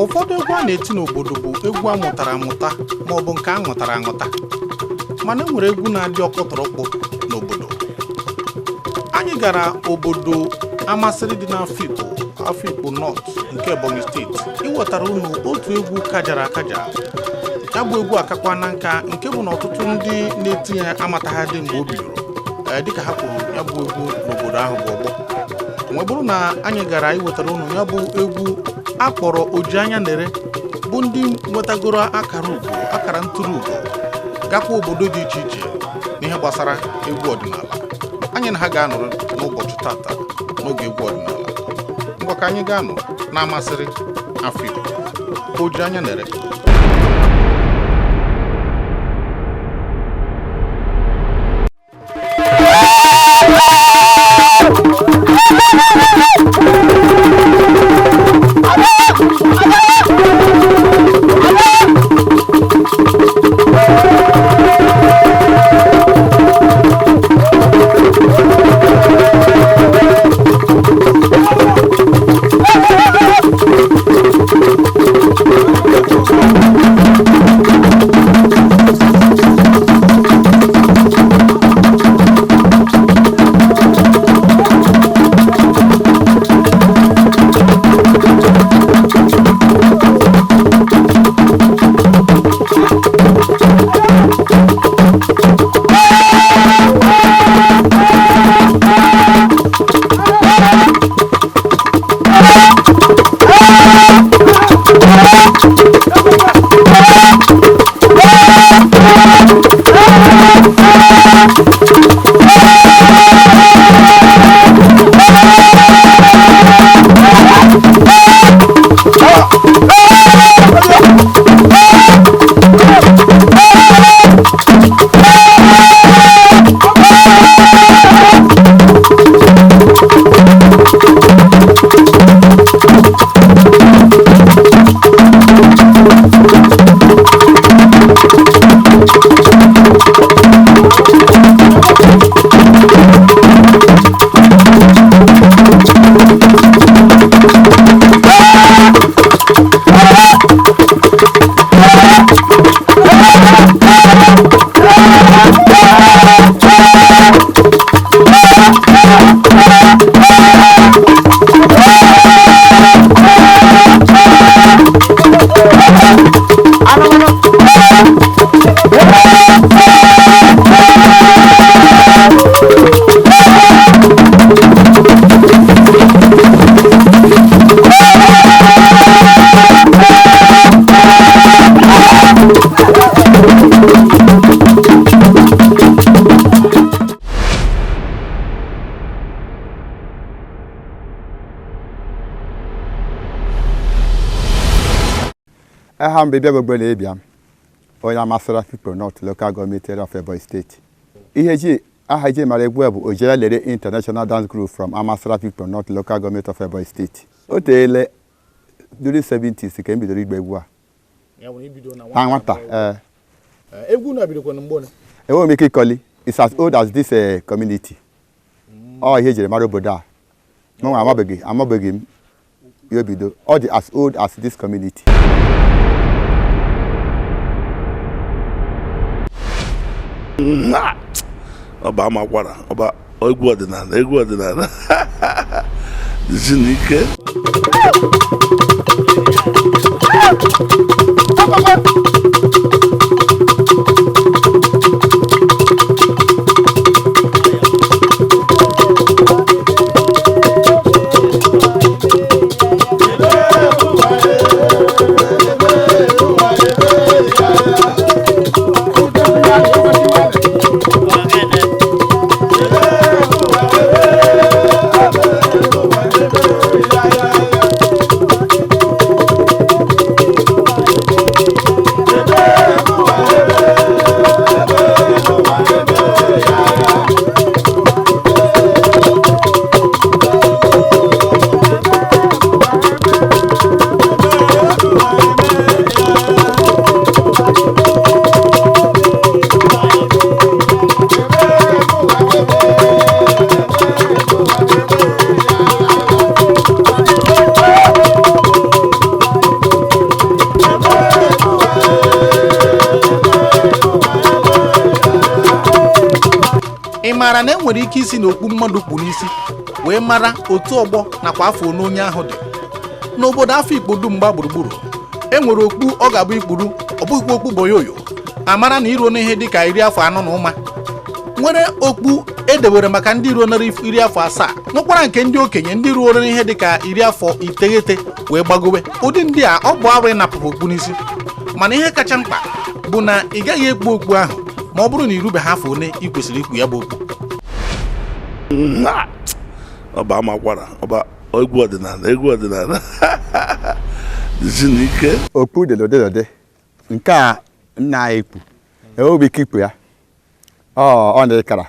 ụfọdụ egwu a na-eti n'obodo bụ egwu a mụtara amụta ma ọ bụ nke a ṅụtara aṅụta, mana enwere egwu na-adị ọkpụtọrọkpụ n'obodo. Anyị gara obodo Amasịrị dị n'Afikpo North nke Ebonyi steeti iwetara unu otu egwu kajara akaja. Ya bụ egwu akakwa na nka nke bụ na ọtụtụ ndị na-eti ya amataghị mgbe o bidoro, dịka ha kwuru ya bụ egwu n'obodo ahụ bụ ọgbọ. Mgbe bụrụ na anyị gara iwetara unu ya bụ egwu akpọrọ Oji Anya Nere, bụ ndị nwetagoro akara ntụrụ ugo gakwa obodo dị iche iche n'ihe gbasara egwu ọdịnala. Anyị na ha ga-anọrọ n'ụbọchị tata n'oge egwu ọdịnala. Ngwa ka anyị ga-anọ n'Amasịrị Afikpo, Oji Anya Nere. I'm baby Bogbelebiam, or Amasịrị Afikpo North local government area of Ebonyi State. IHG AHG Maregwebu Ojela Lere International Dance Group from Amasịrị Afikpo North local government of Ebonyi State. Otele during 70s can be the Rigbewa. It won't make it collie. It's as old as this community. Oh, here's the Maroboda. No, I'm not begging. You'll be all as old as this community. Ọba amakwara ọba egwu ọdịnala Zinike maara na enwere ike isi n'okpu mmadụ kpu n'isi wee mara otu ọgbọ nakwa afọ onye ahụ dị. N'obodo Afikpo dum gba gburugburu enwere okpu ọ ga-abụ ikpuru ọ bụghị okpu boyoyo amara na iruo n'ihe dịka 10 afọ 4 na ụma. Nwere okpu edewere maka ndị ruo narị 10 afọ 7, nwekwara nke ndị okenye ndị ruo n'ihe dịka 10 afọ 9 wee gbagowe. Ụdị ndị a ọ bụ arụ ịnapụ okpu n'isi, mana ihe kacha mkpa bụ na ị gaghị ekpu okpu ahụ ma ọ bụrụ na irubeghị afọ one ị kwesịrị ikpu ya bụ okpu. Ọba amakwara ọba egwu ọdịnala ike. Okpu delodelde nke a nna anyị kpu enweghị ike ikpu ya, ọ na-ekara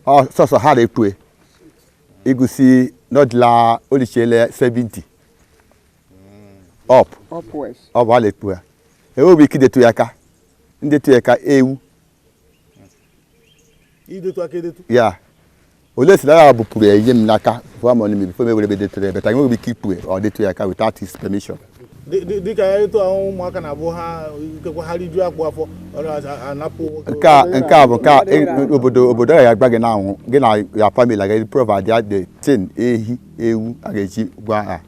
sọsọ ha na-ekpu igusi n'ọdịla olichele 70 up ọ bụ a na-ekpu ya, enweghị ike idetu ya aka, ndetu ya aka ewu ya ole si ya bupụrụ enye m n'aka before m ewere detu ya, beta enweghị ike ikpu ọ detu ya aka without his permission. Dịka etu ahụ ụmụaka na-abụ ha ikekwe ha rijuo akpụ afọ anapụ nke a bụ nke obodo ya agba gị na-anwụ gị na ya family agaghị provide the tin ehi ewu a ga-eji gwa ha.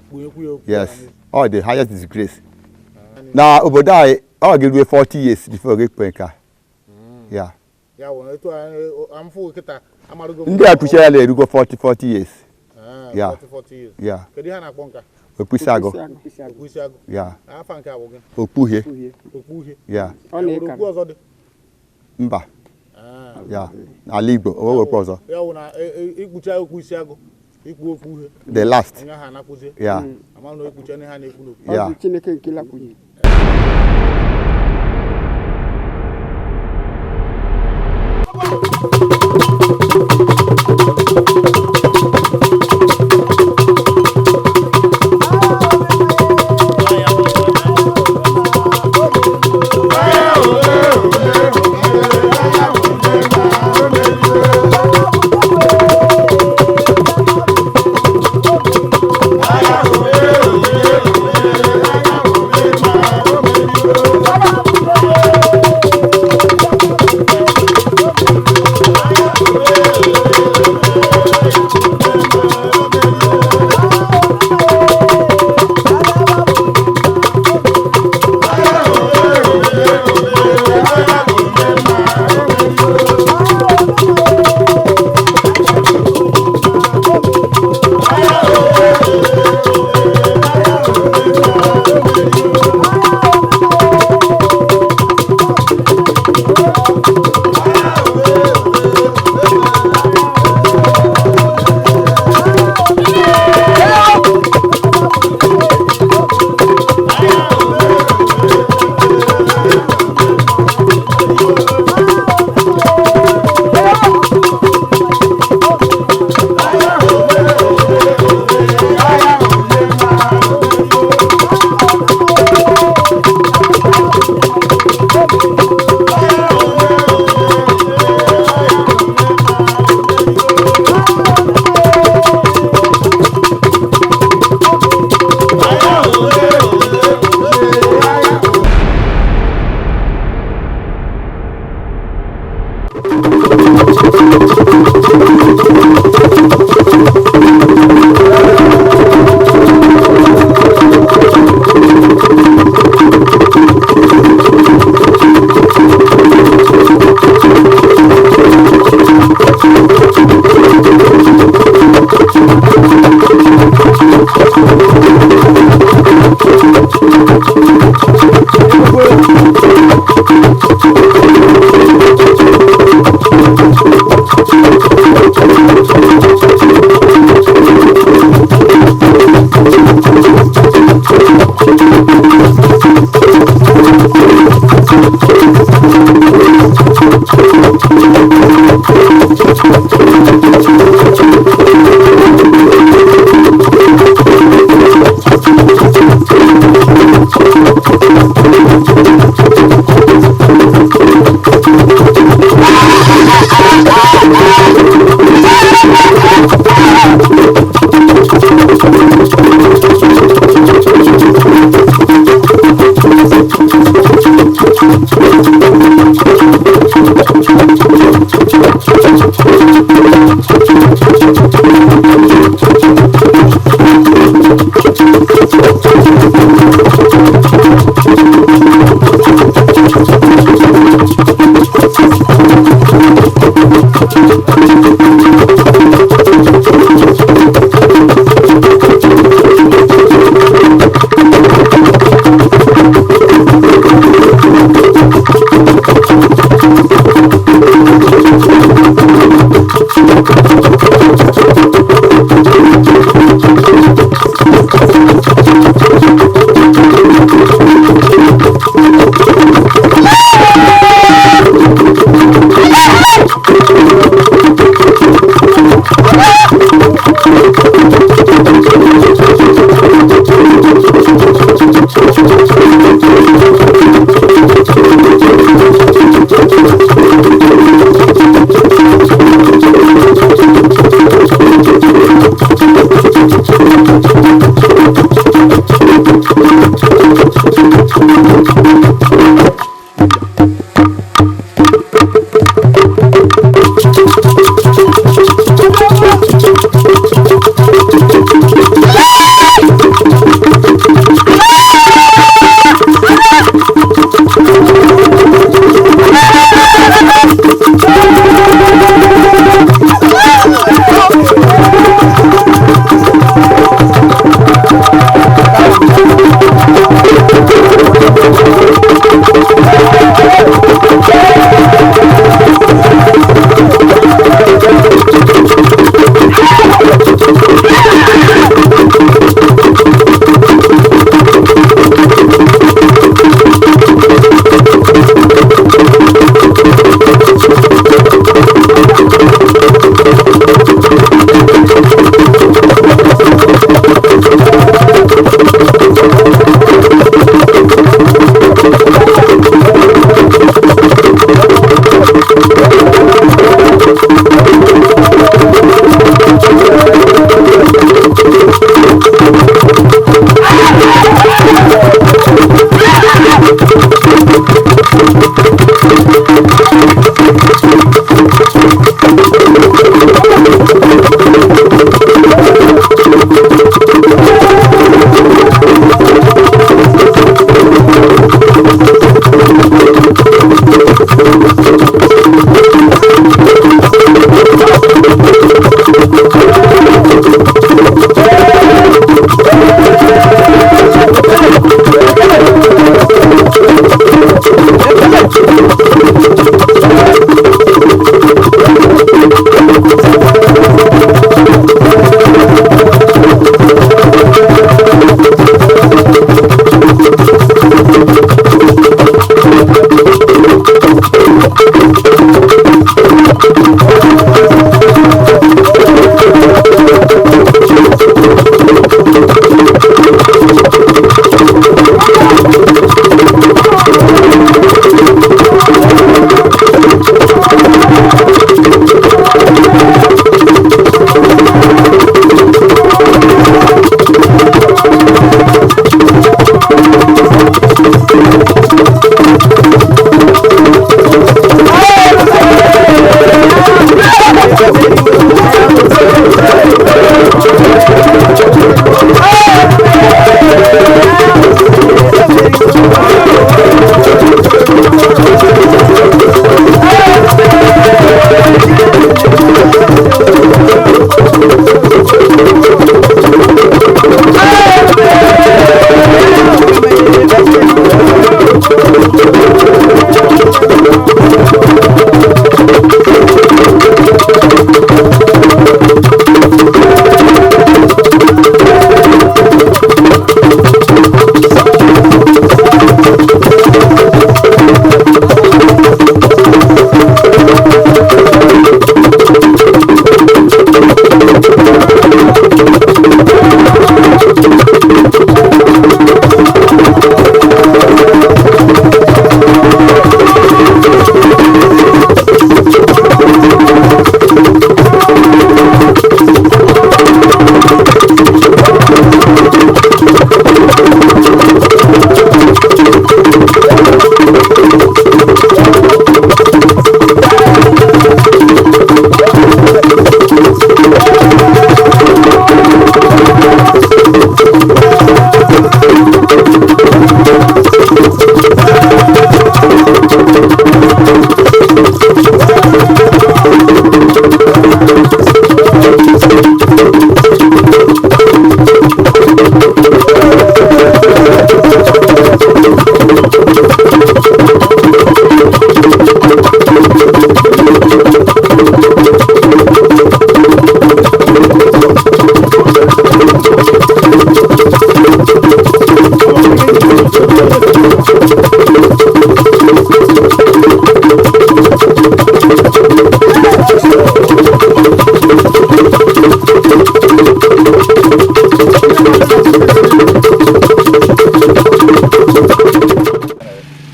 Yes, all the highest disgrace na obodo anyị ọ ga-eruo 40 years before gị kpe nke a. Ya ndị a kpuchi ya na-erugo 40 years. Ya okpuisi agụ ya okpuhie ya mba ya n'ala Igbo o wepụ ọzọ the last ya ya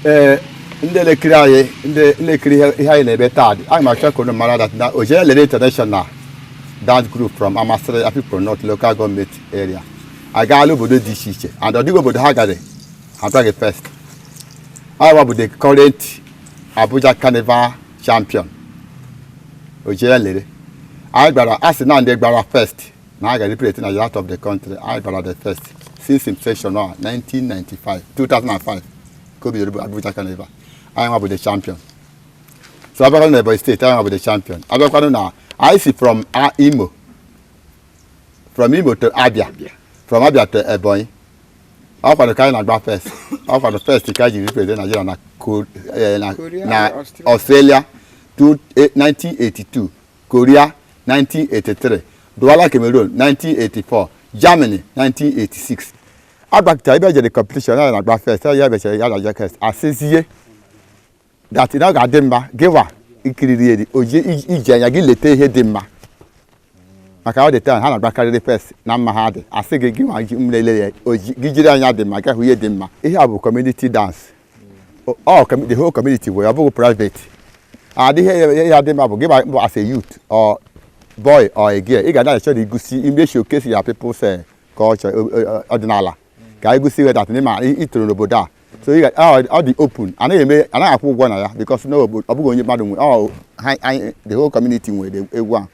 ndị elekiri anyị ndị elekiri ihe anyị na-ebe taa anyị ma chọọ ka unu mara that na Ojelere International Dance Group from Amasịrị Afikpo North Local Government Area agaala obodo dị iche iche and ọ dịghị obodo ha gara abịaghị first. Anyị bụ the current Abuja Carnival champion Ojelere. Anyị gbara asị na ndị gbara first na ha ga-represent Nigeria out of the country. Anyị gbara the first since inception 1995 2005 ka o bidoro Abuja Carnival. Anyị bụ the champion. So abịakwanụ na Ebonyi State anyị bụ the champion. Abịakwanụ na I see from Imo to Abia, from Abia to Ebonyi. Ọ kwado ka anyị na-agba first. Ọ kwado first ka anyị represent Nigeria na Australia 1982, Korea 1983, Douala Cameroon 1984, Germany 1986. Agbakita ibe jere competition anyị na-agba first. Ya bechere ya na Jakes asịzie that na ọ ga-adị mma gịwa ikiriri eri oji iji anya gị leta ihe dị mma maka ọ dị taa ha na-agbakarịrị first na mma ha dị asị gị gịwa mlele ya oji gị jiri anya dị mma gahụ ihe dị mma. Ihe a bụ community dance. The whole community bụ ya bụghị private. Adịghị ihe dị mma bụ gị bụ as a youth or boy or a girl ị ga-ada chọrọ igosi ime showcase ya people's culture ọdịnala ka igosi ihe dat n'ime itoro n'obodo a. So ọ dị open anaghị akwụ ụgwọ na ya because ọ bụghị onye mmadụ nwe the whole community nwere egwu a.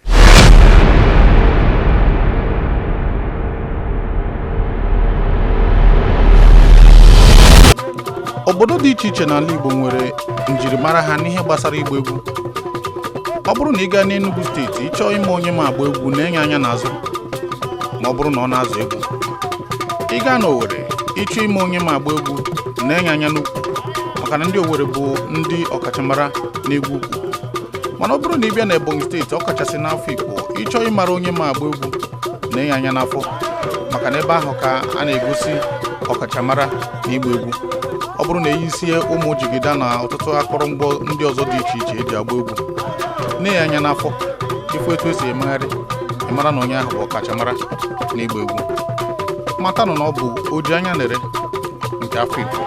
Obodo dị iche iche n'ala Igbo nwere njirimara ha n'ihe gbasara ịgba egwu. Ọ bụrụ na ị gaa n'Enugu steeti ịchọọ ime onye ma agba egwu na-enye anya n'azụ ma ọ bụrụ na ọ na-azụ egwu. Ị gaa n'Owerri ịchọ ime onye ma agba egwu na-enye anya n'ukwu maka na ndị Owerri bụ ndị ọkachamara n'egwu ukwu. Mana ọ bụrụ na ị bịa na Ebonyi steeti ọkachasị n'afọ Igbo ịchọọ ịmara onye ma agba egwu na-enye anya n'afọ maka na ebe ahụ ka a na-egosi ọkachamara n'ịgba egwu. Ọ bụrụ na eyisie ụmụ jigida na ọtụtụ akụrụngwa ndị ọzọ dị iche iche eji agba egwu na-enye anya n'afọ ịfụ etu esi emegharị ịmara na onye ahụ bụ ọkachamara n'ịgba egwu. Matanụ na ọ bụ oji anya nere nke afọ Igbo.